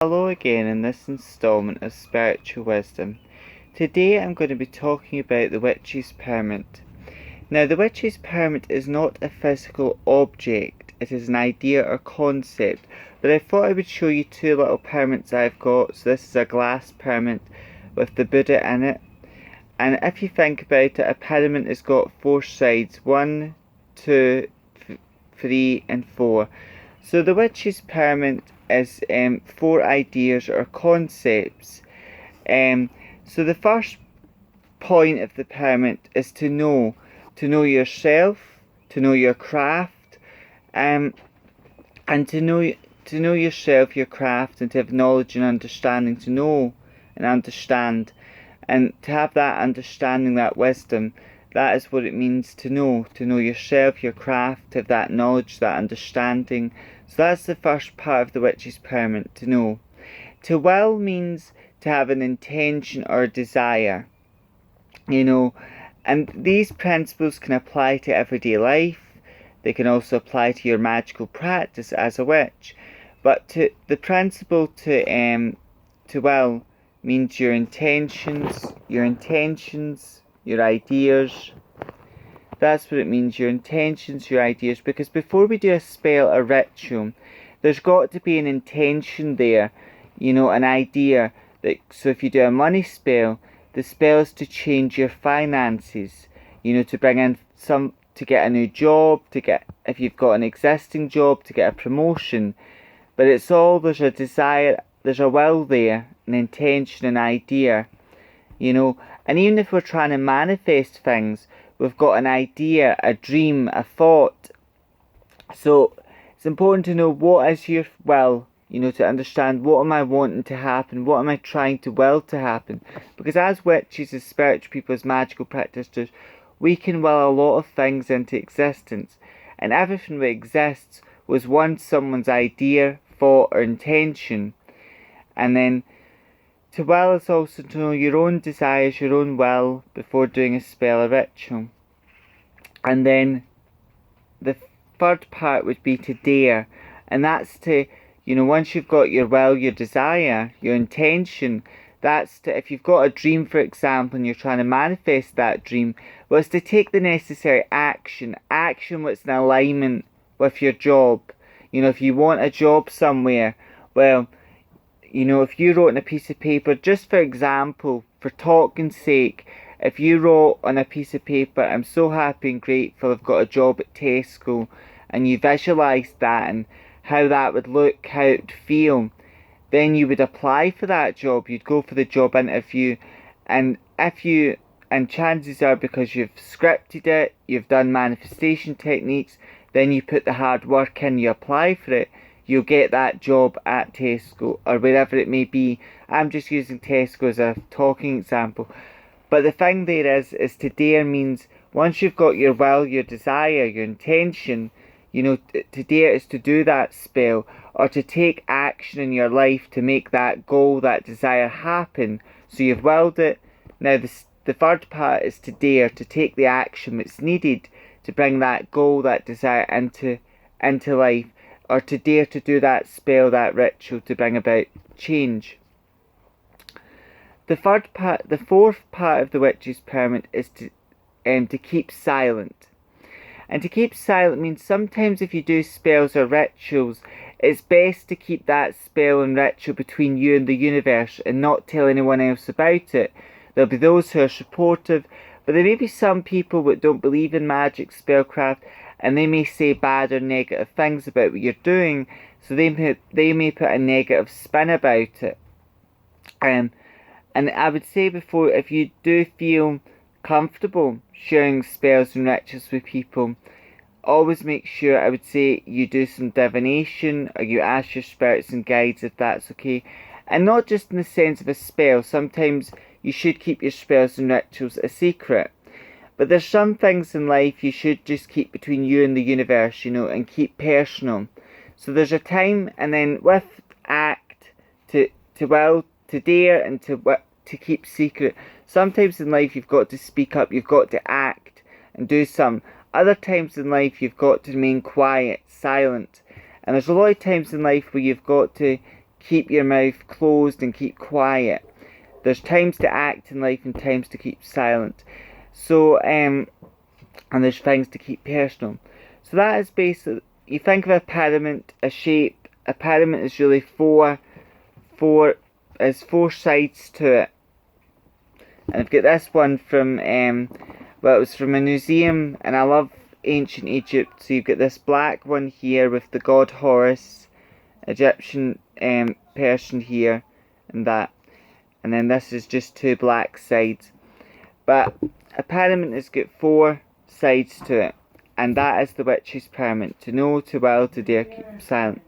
Hello again in this installment of Spiritual Wisdom. Today I'm going to be talking about the Witch's Pyramid. Now, the Witch's Pyramid is not a physical object, it is an idea or concept, but I thought I would show you two little pyramids I've got. So this is a glass pyramid with the Buddha in it, and if you think about it, a pyramid has got four sides, 1, 2, 3 and 4. So the Witch's Pyramid is four ideas or concepts. So the first point of the pyramid is to know yourself, to know your craft, and to know yourself, your craft, and to have knowledge and understanding, to know and understand, and to have that understanding, that wisdom. That is what it means to know yourself, your craft, to have that knowledge, that understanding. So that's the first part of the Witch's Pyramid, to know. To will means to have an intention or a desire, and these principles can apply to everyday life. They can also apply to your magical practice as a witch. But the principle to will means your intentions, your ideas. That's what it means, your intentions, your ideas. Because before we do a spell or ritual, there's got to be an intention there, an idea. So if you do a money spell, the spell is to change your finances, to bring in to get a new job, if you've got an existing job, to get a promotion. But there's a desire, there's a will there, an intention, an idea, and even if we're trying to manifest things, we've got an idea, a dream, a thought. So it's important to know what is your will, to understand what am I wanting to happen, what am I trying to will to happen. Because as witches, as spiritual people, as magical practitioners, we can will a lot of things into existence. And everything that exists was once someone's idea, thought or intention. And then to will is also to know your own desires, your own will, before doing a spell or ritual. And then the third part would be to dare. And that's to, once you've got your will, your desire, your intention, that's to, if you've got a dream, for example, and you're trying to manifest that dream, well, it's to take the necessary action what's in alignment with your job. If you want a job somewhere, well, if you wrote on a piece of paper, just for example, for talking's sake, if you wrote on a piece of paper, I'm so happy and grateful I've got a job at Tesco, and you visualised that and how that would look, how it would feel, then you would apply for that job. You'd go for the job interview, and chances are, because you've scripted it, you've done manifestation techniques, then you put the hard work in, you apply for it, you'll get that job at Tesco or wherever it may be. I'm just using Tesco as a talking example. But the thing there is to dare means once you've got your will, your desire, your intention, to dare is to do that spell or to take action in your life to make that goal, that desire happen. So you've willed it. Now the third part is to dare, to take the action that's needed to bring that goal, that desire into life, or to dare to do that spell, that ritual to bring about change. The fourth part of the Witch's Pyramid is to keep silent. And to keep silent means sometimes if you do spells or rituals, it's best to keep that spell and ritual between you and the universe and not tell anyone else about it. There'll be those who are supportive, but there may be some people that don't believe in magic, spellcraft, and they may say bad or negative things about what you're doing, so they may put a negative spin about it. And I would say before, if you do feel comfortable sharing spells and rituals with people, always make sure, I would say, you do some divination or you ask your spirits and guides if that's okay. And not just in the sense of a spell. Sometimes you should keep your spells and rituals a secret. But there's some things in life you should just keep between you and the universe, and keep personal. So there's a time, and then with act, to will, to dare, and to keep secret. Sometimes in life you've got to speak up, you've got to act and do some. Other times in life you've got to remain quiet, silent. And there's a lot of times in life where you've got to keep your mouth closed and keep quiet. There's times to act in life and times to keep silent. So, and there's things to keep personal. So that is basically, you think of a pyramid, a shape. A pyramid is really four sides to it. And I've got this one from, it was from a museum, and I love ancient Egypt. So you've got this black one here with the god Horus, Egyptian person here, and that. And then this is just two black sides. But a pyramid has got four sides to it. And that is the witch's pyramid. To know, to will, to dare, keep silent.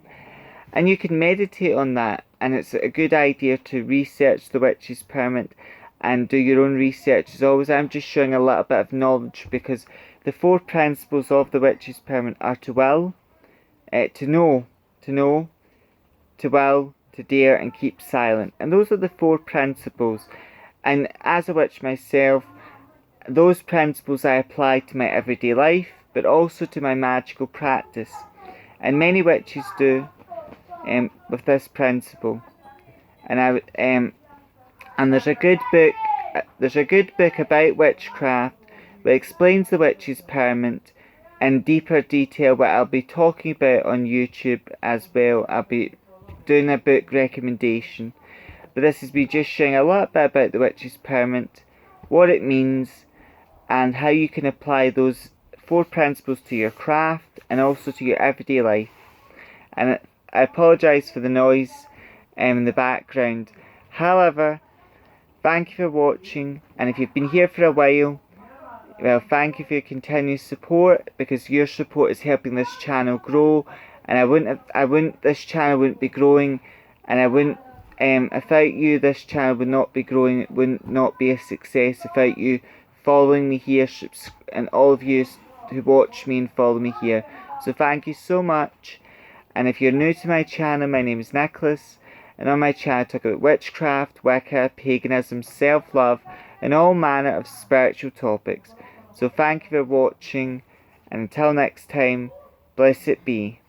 And you can meditate on that. And it's a good idea to research the witch's pyramid and do your own research. As always, I'm just showing a little bit of knowledge, because the four principles of the witch's pyramid are to will, to know, to will, to dare, and keep silent. And those are the four principles. And as a witch myself, those principles I apply to my everyday life, but also to my magical practice. And many witches do with this principle. And and there's a good book. About witchcraft that explains the witch's pyramid in deeper detail, what I'll be talking about on YouTube as well. I'll be doing a book recommendation. But this is me just showing a little bit about the witch's pyramid, what it means, and how you can apply those four principles to your craft and also to your everyday life. And I apologise for the noise in the background. However, thank you for watching, and if you've been here for a while, well, thank you for your continued support, because your support is helping this channel grow. And this channel wouldn't be growing, and I wouldn't, without you, this channel would not be growing. It would not be a success without you following me here, and all of you who watch me and follow me here. So thank you so much. And if you're new to my channel, my name is Nicholas, and on my channel I talk about witchcraft, Wicca, paganism, self-love, and all manner of spiritual topics. So thank you for watching, and until next time, blessed be.